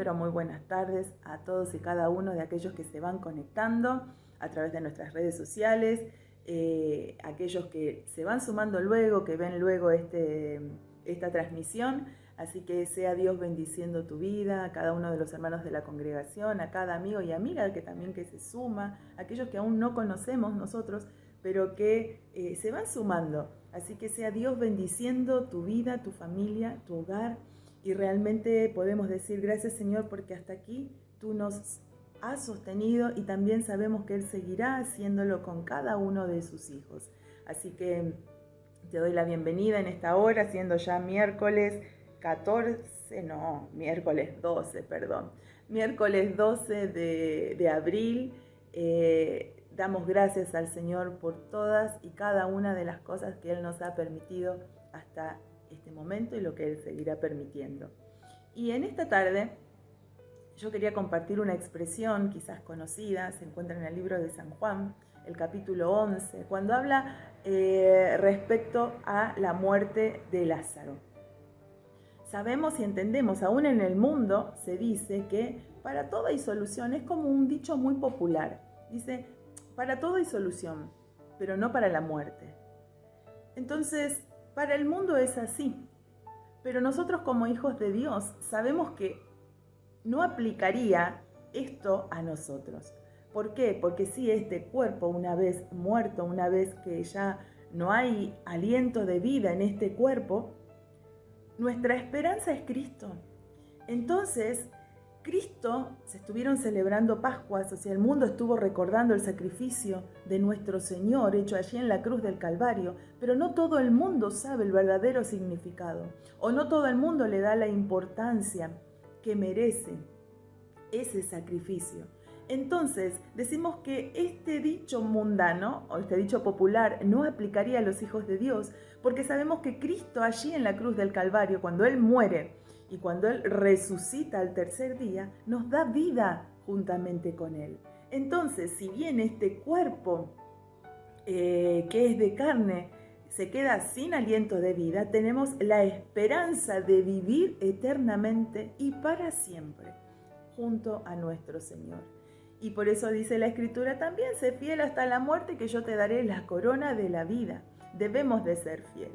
pero muy buenas tardes a todos y cada uno de aquellos que se van conectando a través de nuestras redes sociales, aquellos que se van sumando luego, que ven luego esta transmisión. Así que sea Dios bendiciendo tu vida, a cada uno de los hermanos de la congregación, a cada amigo y amiga que también que se suma, aquellos que aún no conocemos nosotros, pero que se van sumando. Así que sea Dios bendiciendo tu vida, tu familia, tu hogar. Y realmente podemos decir gracias, Señor, porque hasta aquí tú nos has sostenido y también sabemos que Él seguirá haciéndolo con cada uno de sus hijos. Así que te doy la bienvenida en esta hora, siendo ya miércoles 12 de abril. Damos gracias al Señor por todas y cada una de las cosas que Él nos ha permitido hasta este momento y lo que Él seguirá permitiendo. Y en esta tarde yo quería compartir una expresión quizás conocida, se encuentra en el libro de San Juan, el capítulo 11, cuando habla respecto a la muerte de Lázaro. Sabemos y entendemos, aún en el mundo se dice que para todo hay solución, es como un dicho muy popular. Dice, para todo hay solución, pero no para la muerte. Entonces, para el mundo es así, pero nosotros como hijos de Dios sabemos que no aplicaría esto a nosotros. ¿Por qué? Porque si este cuerpo, una vez muerto, una vez que ya no hay aliento de vida en este cuerpo, nuestra esperanza es Cristo. Entonces, Cristo, se estuvieron celebrando Pascuas, o sea, el mundo estuvo recordando el sacrificio de nuestro Señor hecho allí en la cruz del Calvario, pero no todo el mundo sabe el verdadero significado, o no todo el mundo le da la importancia que merece ese sacrificio. Entonces, decimos que este dicho mundano, o este dicho popular, no aplicaría a los hijos de Dios, porque sabemos que Cristo allí en la cruz del Calvario, cuando Él muere y cuando Él resucita al tercer día, nos da vida juntamente con Él. Entonces, si bien este cuerpo que es de carne se queda sin aliento de vida, tenemos la esperanza de vivir eternamente y para siempre junto a nuestro Señor. Y por eso dice la Escritura también, sé fiel hasta la muerte que yo te daré la corona de la vida. Debemos de ser fiel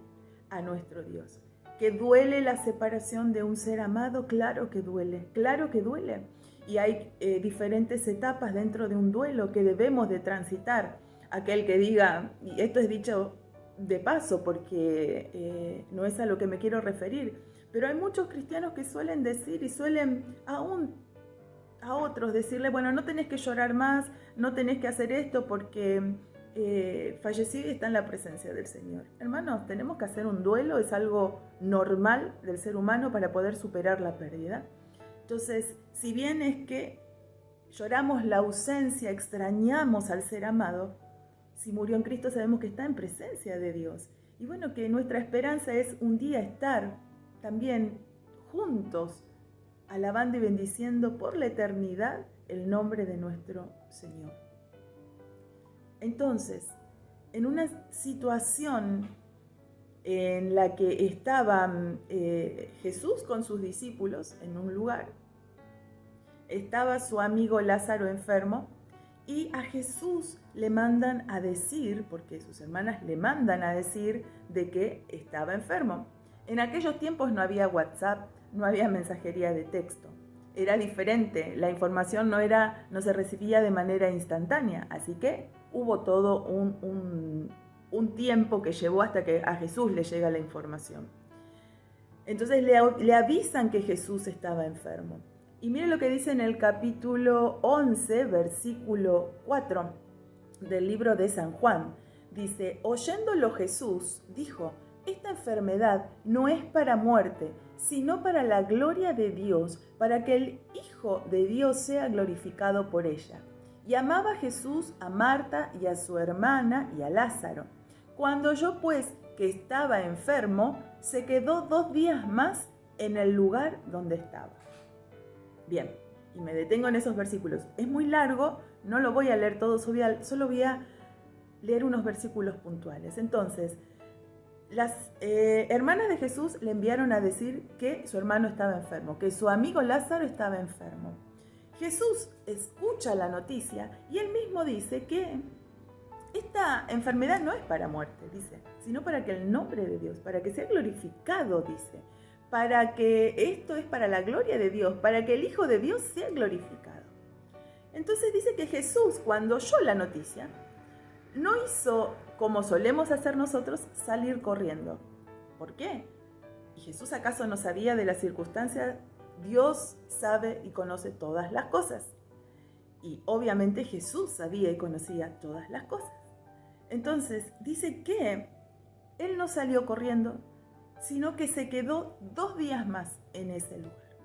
a nuestro Dios. ¿Que duele la separación de un ser amado? Claro que duele, claro que duele. Y hay diferentes etapas dentro de un duelo que debemos de transitar. Aquel que diga, y esto es dicho de paso porque no es a lo que me quiero referir, pero hay muchos cristianos que suelen decir y suelen aún a otros decirle, bueno, no tenés que llorar más, no tenés que hacer esto porque fallecí y está en la presencia del Señor. Hermanos, tenemos que hacer un duelo, es algo normal del ser humano para poder superar la pérdida. Entonces, si bien es que lloramos la ausencia, extrañamos al ser amado, si murió en Cristo sabemos que está en presencia de Dios. Y bueno, que nuestra esperanza es un día estar también juntos, alabando y bendiciendo por la eternidad el nombre de nuestro Señor. Entonces, en una situación en la que estaba Jesús con sus discípulos en un lugar, estaba su amigo Lázaro enfermo y a Jesús le mandan a decir, porque sus hermanas le mandan a decir de que estaba enfermo. En aquellos tiempos no había WhatsApp, no había mensajería de texto. Era diferente, la información no se recibía de manera instantánea, así que hubo todo un tiempo que llevó hasta que a Jesús le llega la información. Entonces le avisan que Jesús estaba enfermo. Y mire lo que dice en el capítulo 11, versículo 4 del libro de San Juan. Dice, oyéndolo Jesús, dijo, esta enfermedad no es para muerte, sino para la gloria de Dios, para que el Hijo de Dios sea glorificado por ella. Y amaba Jesús a Marta y a su hermana y a Lázaro. Cuando oyó pues que estaba enfermo, se quedó 2 días más en el lugar donde estaba. Bien, y me detengo en esos versículos. Es muy largo, no lo voy a leer todo, solo voy a leer unos versículos puntuales. Entonces, Las hermanas de Jesús le enviaron a decir que su hermano estaba enfermo, que su amigo Lázaro estaba enfermo. Jesús escucha la noticia y él mismo dice que esta enfermedad no es para muerte, dice, sino para que el nombre de Dios, para que sea glorificado, dice, para que esto es para la gloria de Dios, para que el Hijo de Dios sea glorificado. Entonces dice que Jesús, cuando oyó la noticia, no hizo como solemos hacer nosotros, salir corriendo. ¿Por qué? ¿Y Jesús acaso no sabía de las circunstancias? Dios sabe y conoce todas las cosas. Y obviamente Jesús sabía y conocía todas las cosas. Entonces dice que él no salió corriendo, sino que se quedó 2 días más en ese lugar.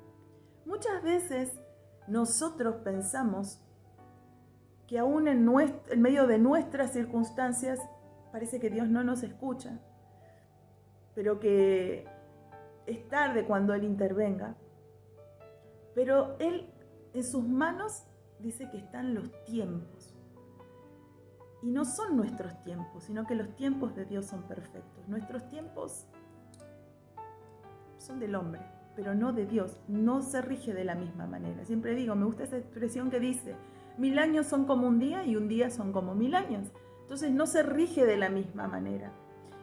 Muchas veces nosotros pensamos que aún en medio de nuestras circunstancias parece que Dios no nos escucha, pero que es tarde cuando Él intervenga. Pero Él, en sus manos, dice que están los tiempos. Y no son nuestros tiempos, sino que los tiempos de Dios son perfectos. Nuestros tiempos son del hombre, pero no de Dios. No se rige de la misma manera. Siempre digo, me gusta esa expresión que dice, 1000 años son como un día y un día son como 1000 años. Entonces no se rige de la misma manera.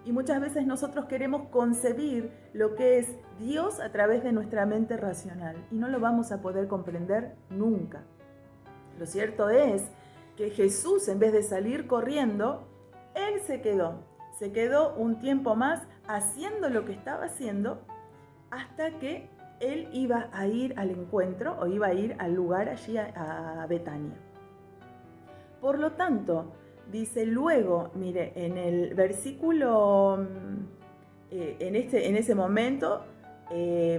Y muchas veces nosotros queremos concebir lo que es Dios a través de nuestra mente racional y no lo vamos a poder comprender nunca. Lo cierto es que Jesús, en vez de salir corriendo, Él se quedó un tiempo más haciendo lo que estaba haciendo hasta que Él iba a ir al encuentro o iba a ir al lugar allí a Betania. Por lo tanto, dice luego, mire, en el versículo, en ese momento,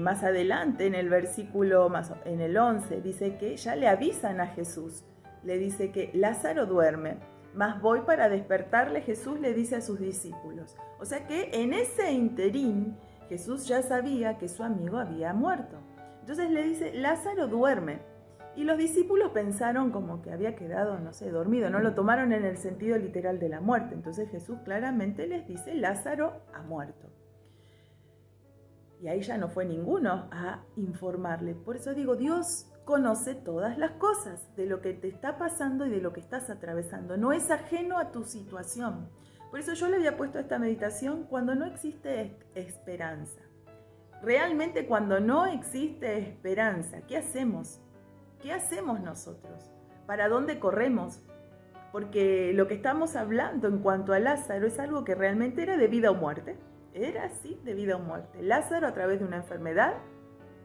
más adelante, en el versículo, en el 11, dice que ya le avisan a Jesús. Le dice que Lázaro duerme, mas voy para despertarle, Jesús le dice a sus discípulos. O sea que en ese interín, Jesús ya sabía que su amigo había muerto. Entonces le dice, Lázaro duerme. Y los discípulos pensaron como que había quedado, no sé, dormido. No lo tomaron en el sentido literal de la muerte. Entonces Jesús claramente les dice, Lázaro ha muerto. Y ahí ya no fue ninguno a informarle. Por eso digo, Dios conoce todas las cosas de lo que te está pasando y de lo que estás atravesando. No es ajeno a tu situación. Por eso yo le había puesto esta meditación cuando no existe esperanza. Realmente cuando no existe esperanza, ¿qué hacemos? ¿Qué hacemos nosotros? ¿Para dónde corremos? Porque lo que estamos hablando en cuanto a Lázaro es algo que realmente era de vida o muerte. Era así, de vida o muerte. Lázaro, a través de una enfermedad,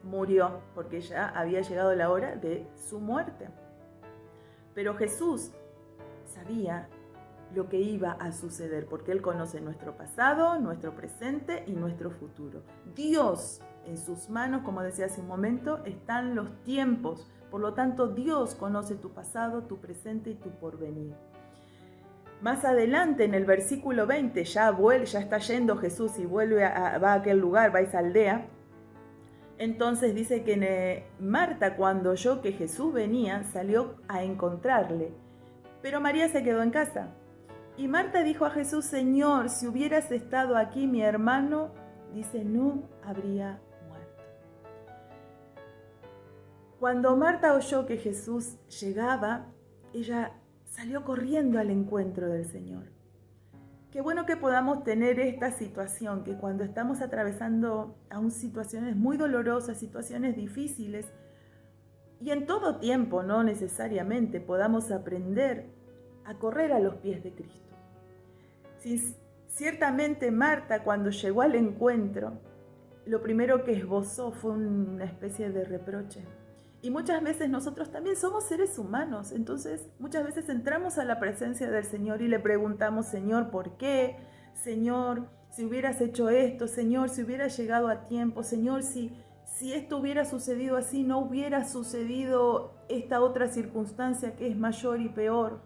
murió porque ya había llegado la hora de su muerte. Pero Jesús sabía lo que iba a suceder porque Él conoce nuestro pasado, nuestro presente y nuestro futuro. Dios, en sus manos, como decía hace un momento, están los tiempos. Por lo tanto, Dios conoce tu pasado, tu presente y tu porvenir. Más adelante, en el versículo 20, ya está yendo Jesús y va a aquel lugar, va a esa aldea. Entonces dice que Marta, cuando oyó que Jesús venía, salió a encontrarle. Pero María se quedó en casa. Y Marta dijo a Jesús, Señor, si hubieras estado aquí, mi hermano, dice, no habría muerto. Cuando Marta oyó que Jesús llegaba, ella salió corriendo al encuentro del Señor. Qué bueno que podamos tener esta situación, que cuando estamos atravesando aún situaciones muy dolorosas, situaciones difíciles, y en todo tiempo, no necesariamente, podamos aprender a correr a los pies de Cristo. Ciertamente Marta, cuando llegó al encuentro, lo primero que esbozó fue una especie de reproche. Y muchas veces nosotros también somos seres humanos, entonces muchas veces entramos a la presencia del Señor y le preguntamos, Señor, ¿por qué? Señor, si hubieras hecho esto, Señor, si hubieras llegado a tiempo, Señor, si esto hubiera sucedido así, no hubiera sucedido esta otra circunstancia que es mayor y peor.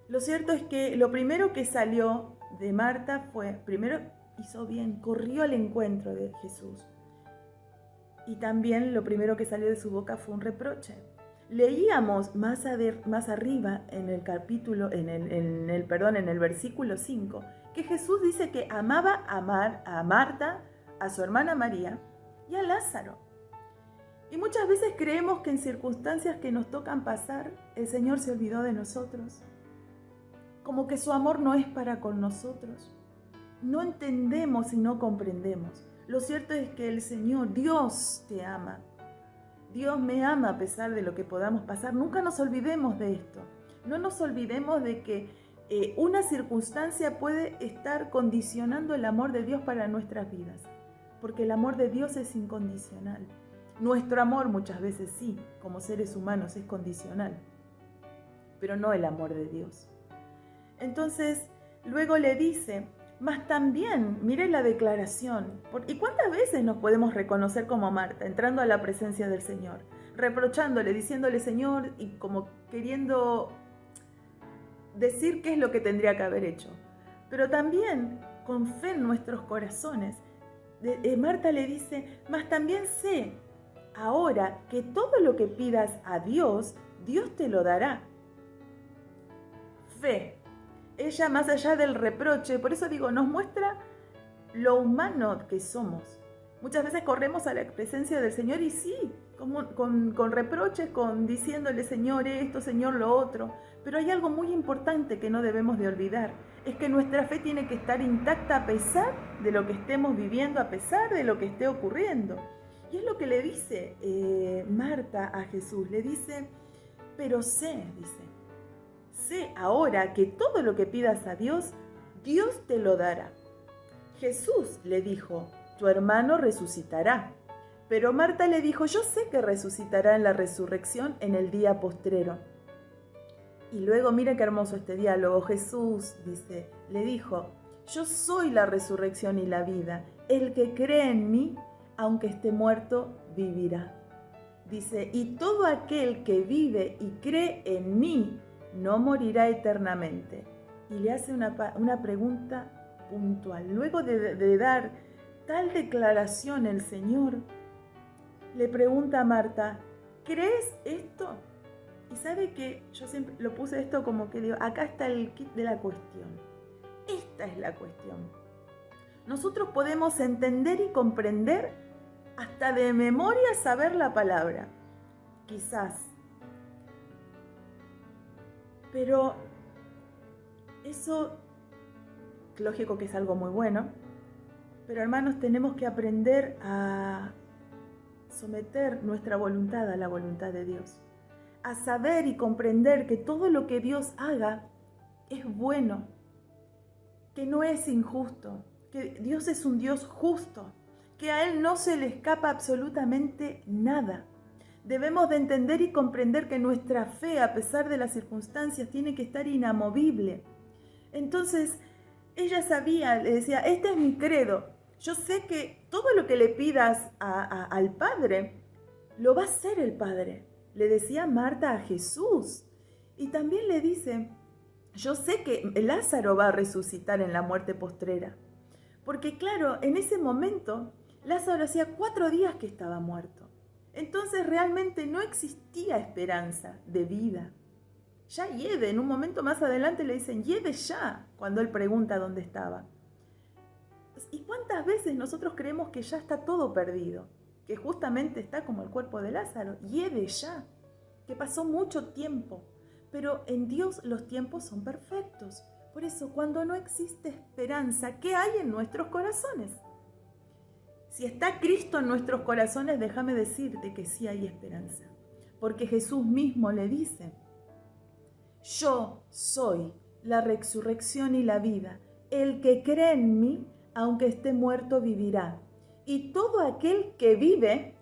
Lo cierto es que lo primero que salió de Marta fue, primero hizo bien, corrió al encuentro de Jesús. Y también lo primero que salió de su boca fue un reproche. Leíamos más arriba en el capítulo, en el versículo 5, que Jesús dice que amaba a Marta, a su hermana María y a Lázaro. Y muchas veces creemos que en circunstancias que nos tocan pasar, el Señor se olvidó de nosotros. Como que su amor no es para con nosotros. No entendemos y no comprendemos. Lo cierto es que el Señor, Dios te ama. Dios me ama a pesar de lo que podamos pasar. Nunca nos olvidemos de esto. No nos olvidemos de que una circunstancia puede estar condicionando el amor de Dios para nuestras vidas. Porque el amor de Dios es incondicional. Nuestro amor muchas veces sí, como seres humanos, es condicional. Pero no el amor de Dios. Entonces, luego le dice, mas también, mire la declaración. ¿Y cuántas veces nos podemos reconocer como Marta, entrando a la presencia del Señor? Reprochándole, diciéndole Señor y como queriendo decir qué es lo que tendría que haber hecho. Pero también con fe en nuestros corazones. Marta le dice, mas también sé ahora que todo lo que pidas a Dios, Dios te lo dará. Fe. Ella, más allá del reproche, por eso digo, nos muestra lo humano que somos. Muchas veces corremos a la presencia del Señor y sí, con reproches, diciéndole Señor esto, Señor lo otro. Pero hay algo muy importante que no debemos de olvidar. Es que nuestra fe tiene que estar intacta a pesar de lo que estemos viviendo, a pesar de lo que esté ocurriendo. Y es lo que le dice Marta a Jesús. Le dice, pero sé ahora que todo lo que pidas a Dios, Dios te lo dará. Jesús le dijo, tu hermano resucitará. Pero Marta le dijo, yo sé que resucitará en la resurrección en el día postrero. Y luego, mira qué hermoso este diálogo. Jesús le dijo, yo soy la resurrección y la vida. El que cree en mí, aunque esté muerto, vivirá. Dice, y todo aquel que vive y cree en mí, no morirá eternamente. Y le hace una pregunta puntual. Luego de dar tal declaración el Señor, le pregunta a Marta, ¿crees esto? Y sabe que yo siempre lo puse esto como que digo, acá está el kit de la cuestión. Esta es la cuestión. Nosotros podemos entender y comprender hasta de memoria saber la palabra. Quizás. Pero eso, lógico que es algo muy bueno, pero hermanos, tenemos que aprender a someter nuestra voluntad a la voluntad de Dios, a saber y comprender que todo lo que Dios haga es bueno, que no es injusto, que Dios es un Dios justo, que a Él no se le escapa absolutamente nada. Debemos de entender y comprender que nuestra fe, a pesar de las circunstancias, tiene que estar inamovible. Entonces, ella sabía, le decía, este es mi credo. Yo sé que todo lo que le pidas al Padre, lo va a hacer el Padre. Le decía Marta a Jesús. Y también le dice, yo sé que Lázaro va a resucitar en la muerte postrera. Porque claro, en ese momento, Lázaro hacía 4 días que estaba muerto. Entonces realmente no existía esperanza de vida. Ya hiede, en un momento más adelante le dicen, hiede ya, cuando él pregunta dónde estaba. ¿Y cuántas veces nosotros creemos que ya está todo perdido? Que justamente está como el cuerpo de Lázaro, hiede ya, que pasó mucho tiempo. Pero en Dios los tiempos son perfectos. Por eso, cuando no existe esperanza, ¿qué hay en nuestros corazones? Si está Cristo en nuestros corazones, déjame decirte que sí hay esperanza. Porque Jesús mismo le dice, yo soy la resurrección y la vida. El que cree en mí, aunque esté muerto, vivirá. Y todo aquel que vive,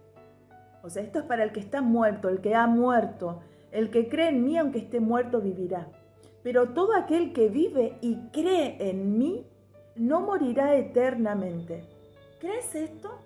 o sea, esto es para el que está muerto, el que ha muerto, el que cree en mí, aunque esté muerto, vivirá. Pero todo aquel que vive y cree en mí, no morirá eternamente. ¿Crees esto?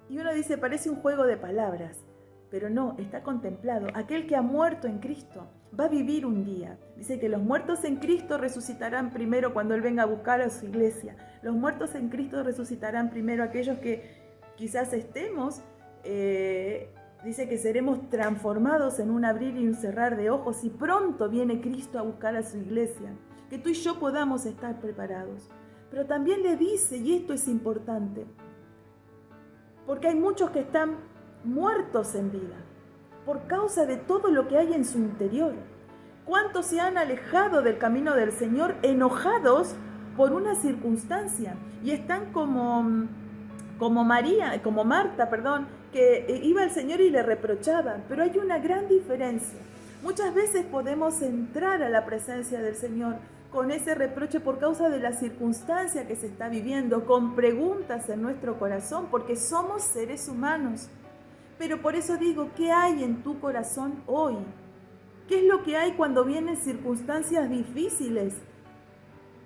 Y uno dice, parece un juego de palabras, pero no, está contemplado. Aquel que ha muerto en Cristo va a vivir un día. Dice que los muertos en Cristo resucitarán primero cuando Él venga a buscar a su iglesia. Los muertos en Cristo resucitarán primero. Aquellos que quizás estemos, dice que seremos transformados en un abrir y un cerrar de ojos y pronto viene Cristo a buscar a su iglesia. que tú y yo podamos estar preparados. Pero también le dice, y esto es importante, porque hay muchos que están muertos en vida por causa de todo lo que hay en su interior. ¿Cuántos se han alejado del camino del Señor enojados por una circunstancia? Y están como Marta, que iba al Señor y le reprochaba. Pero hay una gran diferencia. Muchas veces podemos entrar a la presencia del Señor con ese reproche por causa de la circunstancia que se está viviendo, con preguntas en nuestro corazón, porque somos seres humanos. Pero por eso digo, ¿qué hay en tu corazón hoy? ¿Qué es lo que hay cuando vienen circunstancias difíciles?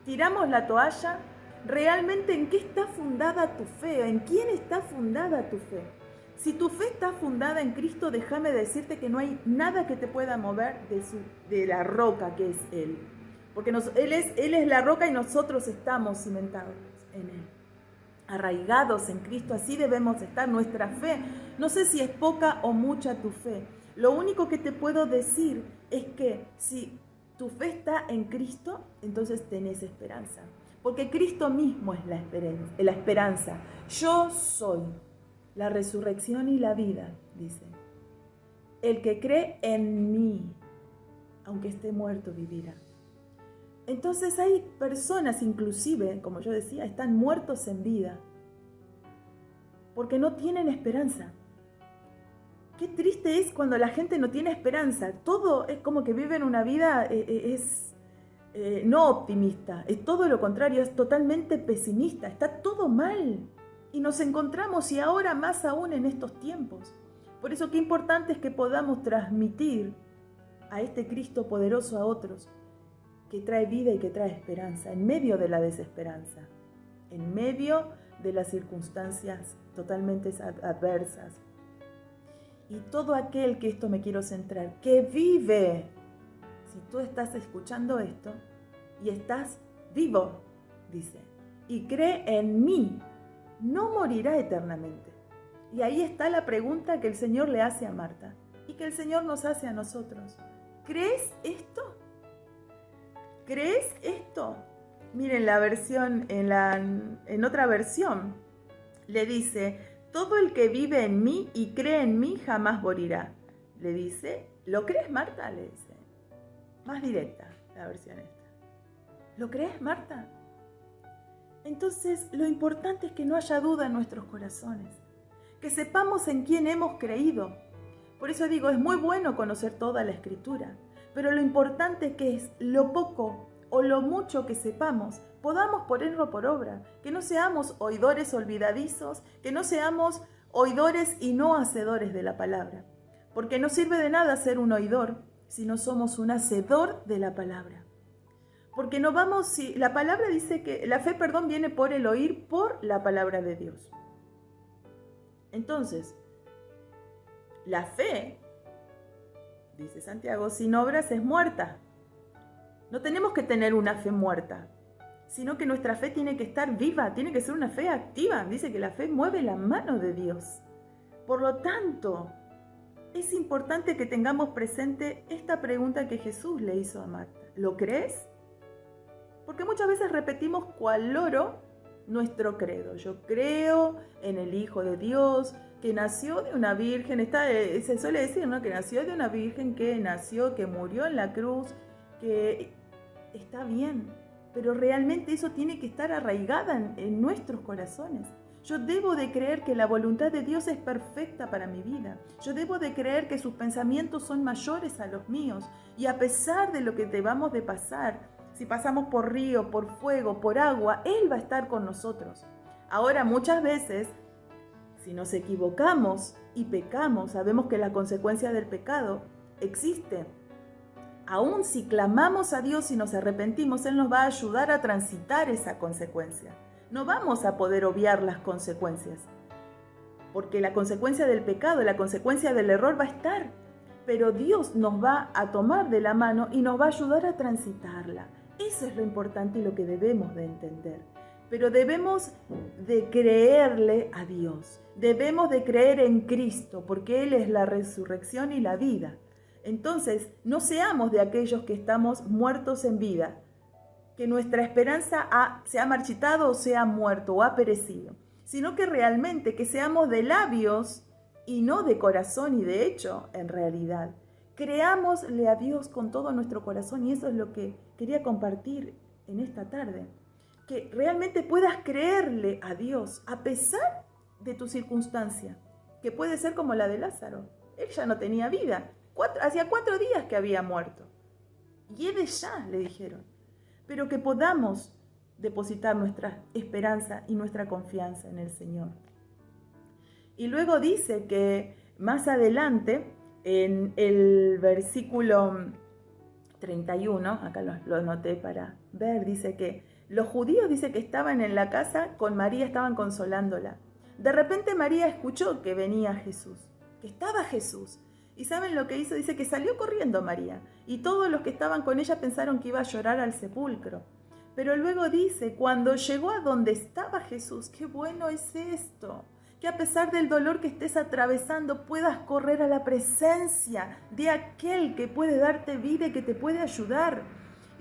¿Tiramos la toalla? ¿Realmente en qué está fundada tu fe? ¿En quién está fundada tu fe? Si tu fe está fundada en Cristo, déjame decirte que no hay nada que te pueda mover de la roca que es Él. Porque Él es la roca y nosotros estamos cimentados en Él. Arraigados en Cristo, así debemos estar. Nuestra fe, no sé si es poca o mucha tu fe. Lo único que te puedo decir es que si tu fe está en Cristo, entonces tenés esperanza. Porque Cristo mismo es la esperanza. Yo soy la resurrección y la vida, dice. El que cree en mí, aunque esté muerto, vivirá. Entonces hay personas, inclusive, como yo decía, están muertos en vida porque no tienen esperanza. Qué triste es cuando la gente no tiene esperanza. Todo es como que viven una vida no optimista, es todo lo contrario, es totalmente pesimista, está todo mal. Y nos encontramos, y ahora más aún en estos tiempos. Por eso qué importante es que podamos transmitir a este Cristo poderoso a otros, que trae vida y que trae esperanza, en medio de la desesperanza, en medio de las circunstancias totalmente adversas. Y todo aquel, que esto me quiero centrar, que vive, si tú estás escuchando esto y estás vivo, dice, y cree en mí, no morirá eternamente. Y ahí está la pregunta que el Señor le hace a Marta y que el Señor nos hace a nosotros. ¿Crees esto? ¿Crees esto? Miren la versión, en otra versión, le dice, todo el que vive en mí y cree en mí jamás morirá. Le dice, ¿lo crees, Marta? Le dice. Más directa la versión esta. ¿Lo crees, Marta? Entonces, lo importante es que no haya duda en nuestros corazones, que sepamos en quién hemos creído. Por eso digo, es muy bueno conocer toda la Escritura, pero lo importante es que lo poco o lo mucho que sepamos, podamos ponerlo por obra, que no seamos oidores olvidadizos, que no seamos oidores y no hacedores de la palabra, porque no sirve de nada ser un oidor si no somos un hacedor de la palabra. Porque no vamos, si la palabra dice que la fe, viene por el oír por la palabra de Dios. Entonces, la fe, dice Santiago, sin obras es muerta. No tenemos que tener una fe muerta, sino que nuestra fe tiene que estar viva, tiene que ser una fe activa. Dice que la fe mueve la mano de Dios. Por lo tanto, es importante que tengamos presente esta pregunta que Jesús le hizo a Marta. ¿Lo crees? Porque muchas veces repetimos cual loro nuestro credo. Yo creo en el Hijo de Dios, que nació de una virgen. Se suele decir, ¿no?, que nació de una virgen, que murió en la cruz, que está bien. Pero realmente eso tiene que estar arraigada en nuestros corazones. Yo debo de creer que la voluntad de Dios es perfecta para mi vida. Yo debo de creer que sus pensamientos son mayores a los míos. Y a pesar de lo que debamos de pasar, si pasamos por río, por fuego, por agua, Él va a estar con nosotros. Ahora, muchas veces, si nos equivocamos y pecamos, sabemos que la consecuencia del pecado existe. Aún si clamamos a Dios y nos arrepentimos, Él nos va a ayudar a transitar esa consecuencia. No vamos a poder obviar las consecuencias, porque la consecuencia del pecado, la consecuencia del error va a estar, pero Dios nos va a tomar de la mano y nos va a ayudar a transitarla. Eso es lo importante y lo que debemos de entender. Pero debemos de creerle a Dios, debemos de creer en Cristo, porque Él es la resurrección y la vida. Entonces, no seamos de aquellos que estamos muertos en vida, que nuestra esperanza se ha marchitado o se ha muerto o ha perecido, sino que realmente que seamos de labios y no de corazón y de hecho, en realidad. Creámosle a Dios con todo nuestro corazón y eso es lo que quería compartir en esta tarde. Que realmente puedas creerle a Dios a pesar de tu circunstancia, que puede ser como la de Lázaro. Él ya no tenía vida, hacía 4 días que había muerto. Lleve ya, le dijeron. Pero que podamos depositar nuestra esperanza y nuestra confianza en el Señor. Y luego dice que más adelante, en el versículo 31, acá lo anoté para ver, dice que los judíos, dice que estaban en la casa con María, estaban consolándola. De repente María escuchó que venía Jesús, que estaba Jesús. ¿Y saben lo que hizo? Dice que salió corriendo María. Y todos los que estaban con ella pensaron que iba a llorar al sepulcro. Pero luego dice, cuando llegó a donde estaba Jesús, qué bueno es esto. Que a pesar del dolor que estés atravesando, puedas correr a la presencia de aquel que puede darte vida y que te puede ayudar.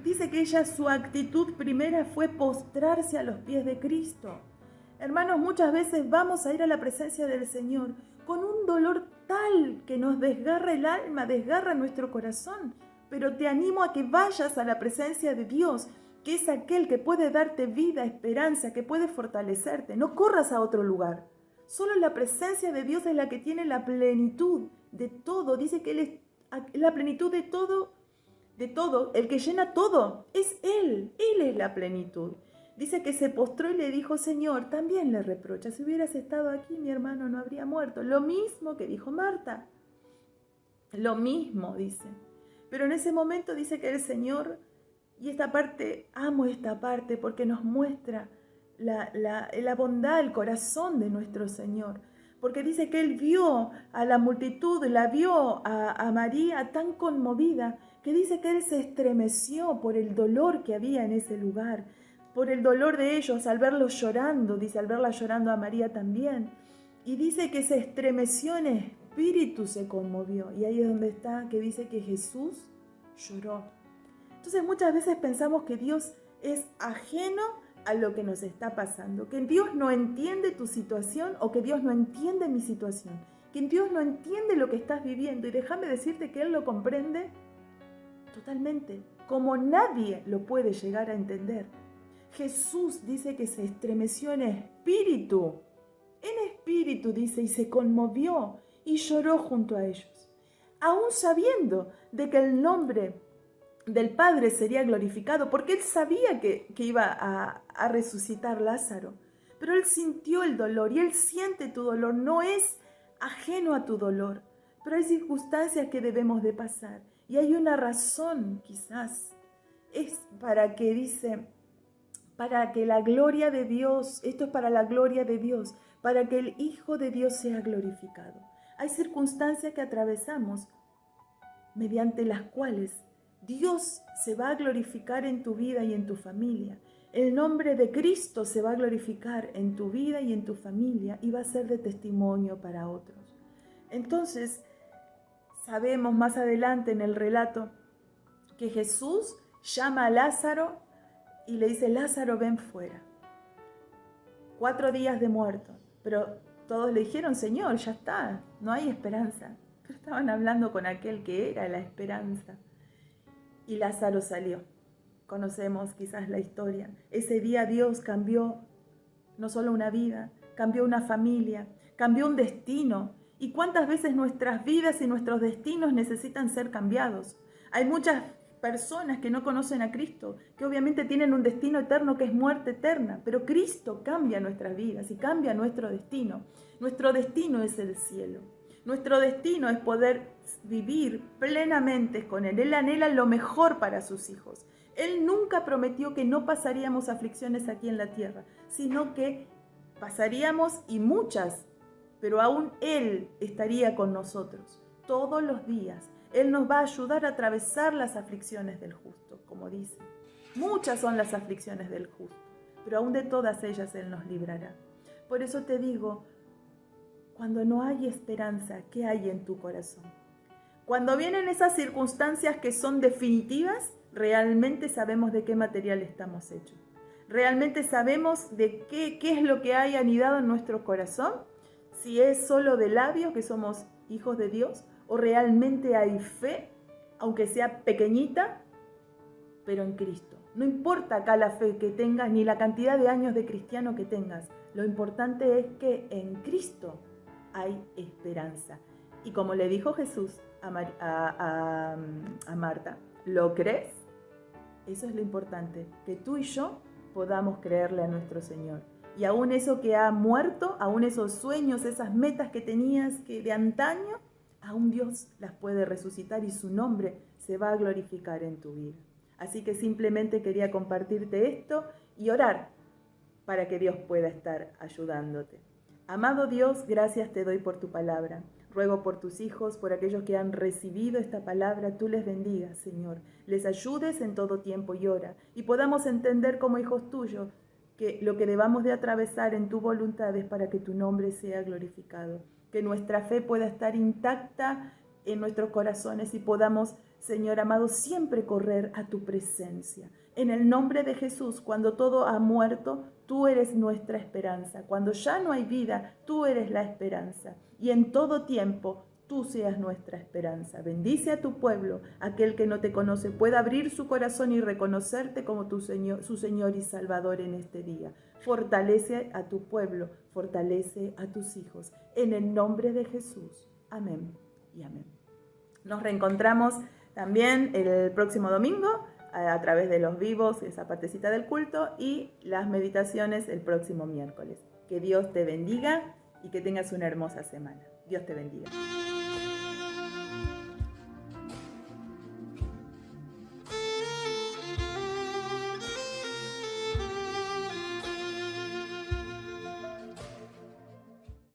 Dice que ella, su actitud primera fue postrarse a los pies de Cristo. Hermanos, muchas veces vamos a ir a la presencia del Señor con un dolor tal que nos desgarra el alma, desgarra nuestro corazón. Pero te animo a que vayas a la presencia de Dios, que es aquel que puede darte vida, esperanza, que puede fortalecerte. No corras a otro lugar. Solo la presencia de Dios es la que tiene la plenitud de todo. Dice que Él es la plenitud de todo, el que llena todo. Es Él es la plenitud. Dice que se postró y le dijo, Señor, también le reprocha, si hubieras estado aquí, mi hermano no habría muerto. Lo mismo que dijo Marta. Lo mismo, dice. Pero en ese momento dice que el Señor, y esta parte, amo esta parte porque nos muestra la bondad, el corazón de nuestro Señor. Porque dice que Él vio a la multitud, la vio a María tan conmovida, que dice que Él se estremeció por el dolor que había en ese lugar, por el dolor de ellos al verlos llorando, dice, al verla llorando a María también. Y dice que se estremeció en espíritu, se conmovió. Y ahí es donde está, que dice que Jesús lloró. Entonces muchas veces pensamos que Dios es ajeno a lo que nos está pasando, que Dios no entiende tu situación o que Dios no entiende mi situación, que Dios no entiende lo que estás viviendo y déjame decirte que Él lo comprende totalmente, como nadie lo puede llegar a entender. Jesús dice que se estremeció en espíritu dice, y se conmovió y lloró junto a ellos, aún sabiendo de que el nombre del Padre sería glorificado, porque Él sabía que iba a resucitar Lázaro, pero Él sintió el dolor y Él siente tu dolor, no es ajeno a tu dolor, pero hay circunstancias que debemos de pasar y hay una razón quizás, es para que dice, para que la gloria de Dios, esto es para la gloria de Dios, para que el Hijo de Dios sea glorificado. Hay circunstancias que atravesamos mediante las cuales Dios se va a glorificar en tu vida y en tu familia. El nombre de Cristo se va a glorificar en tu vida y en tu familia y va a ser de testimonio para otros. Entonces, sabemos más adelante en el relato que Jesús llama a Lázaro y le dice, Lázaro, ven fuera. 4 días de muerto, pero todos le dijeron, Señor, ya está, no hay esperanza. Pero estaban hablando con aquel que era la esperanza. Y Lázaro salió. Conocemos quizás la historia. Ese día Dios cambió no solo una vida, cambió una familia, cambió un destino. ¿Y cuántas veces nuestras vidas y nuestros destinos necesitan ser cambiados? Hay muchas personas que no conocen a Cristo, que obviamente tienen un destino eterno que es muerte eterna, pero Cristo cambia nuestras vidas y cambia nuestro destino. Nuestro destino es el cielo. Nuestro destino es poder vivir plenamente con Él. Él anhela lo mejor para sus hijos. Él nunca prometió que no pasaríamos aflicciones aquí en la tierra, sino que pasaríamos y muchas, pero aún Él estaría con nosotros todos los días. Él nos va a ayudar a atravesar las aflicciones del justo, como dice. Muchas son las aflicciones del justo, pero aún de todas ellas Él nos librará. Por eso te digo, cuando no hay esperanza, ¿qué hay en tu corazón? Cuando vienen esas circunstancias que son definitivas, ¿Realmente sabemos de qué material estamos hechos? ¿Realmente sabemos de qué es lo que hay anidado en nuestro corazón? Si es solo de labios que somos hijos de Dios, o realmente hay fe, aunque sea pequeñita, pero en Cristo. No importa acá la fe que tengas ni la cantidad de años de cristiano que tengas. Lo importante es que en Cristo hay esperanza. Y como le dijo Jesús a Marta, ¿lo crees? Eso es lo importante, que tú y yo podamos creerle a nuestro Señor. Y aún eso que ha muerto, aún esos sueños, esas metas que tenías de antaño, aún Dios las puede resucitar y su nombre se va a glorificar en tu vida. Así que simplemente quería compartirte esto y orar para que Dios pueda estar ayudándote. Amado Dios, gracias te doy por tu palabra. Ruego por tus hijos, por aquellos que han recibido esta palabra, tú les bendigas, Señor. Les ayudes en todo tiempo y hora, y podamos entender como hijos tuyos que lo que debamos de atravesar en tu voluntad es para que tu nombre sea glorificado. Que nuestra fe pueda estar intacta en nuestros corazones y podamos, Señor amado, siempre correr a tu presencia. En el nombre de Jesús, cuando todo ha muerto, tú eres nuestra esperanza. Cuando ya no hay vida, tú eres la esperanza. Y en todo tiempo, tú seas nuestra esperanza. Bendice a tu pueblo. Aquel que no te conoce pueda abrir su corazón y reconocerte como su Señor y Salvador en este día. Fortalece a tu pueblo, fortalece a tus hijos. En el nombre de Jesús. Amén y amén. Nos reencontramos también el próximo domingo a través de los vivos, esa partecita del culto, y las meditaciones el próximo miércoles. Que Dios te bendiga y que tengas una hermosa semana. Dios te bendiga.